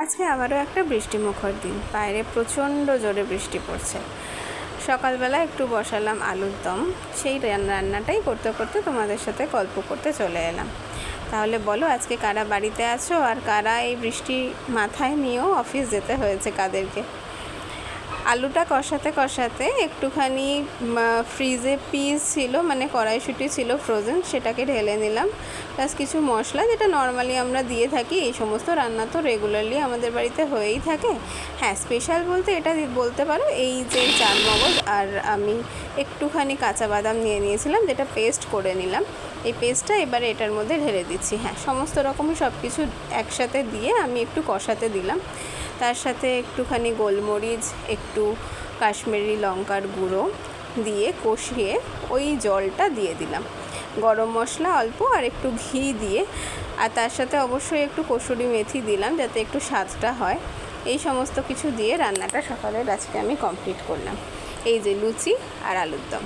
আজকে আবারও একটা বৃষ্টিমুখর দিন, বাইরে প্রচণ্ড জোরে বৃষ্টি পড়ছে। সকালবেলা একটু বসালাম আলুর দম, সেই রান্নাটাই করতে করতে তোমাদের সাথে গল্প করতে চলে এলাম। তাহলে বলো, আজকে কারা বাড়িতে আছো আর কারা এই বৃষ্টি মাথায় নিয়েও অফিস যেতে হয়েছে কাদেরকে। আলুটা কষাতে কষাতে একটুখানি ফ্রিজে পিস ছিল, মানে কড়াইশুঁটি ছিল ফ্রোজেন, সেটাকে ঢেলে নিলাম। প্লাস কিছু মশলা যেটা নর্মালি আমরা দিয়ে থাকি, এই সমস্ত রান্না তো রেগুলারলি আমাদের বাড়িতে হয়েই থাকে। হ্যাঁ, স্পেশাল বলতে এটা বলতে পারো, এই যে চারমগজ আর আমি একটুখানি কাঁচা বাদাম নিয়ে নিয়েছিলাম, যেটা পেস্ট করে নিলাম। এই পেস্টটা এবারে এটার মধ্যে ঢেলে দিচ্ছি। হ্যাঁ, সমস্ত রকমই সব কিছু একসাথে দিয়ে আমি একটু কষাতে দিলাম। তার সাথে একটুখানি গোলমরিচ, একটু কাশ্মীরি লঙ্কার গুঁড়ো দিয়ে কষিয়ে ওই জলটা দিয়ে দিলাম। গরম মশলা অল্প আর একটু ঘি দিয়ে, আর তার সাথে অবশ্যই একটু কসুরি মেথি দিলাম যাতে একটু স্বাদটা হয়। এই সমস্ত কিছু দিয়ে রান্নাটা সকালের আজকে আমি কমপ্লিট করলাম। এই যে লুচি আর আলুর দম।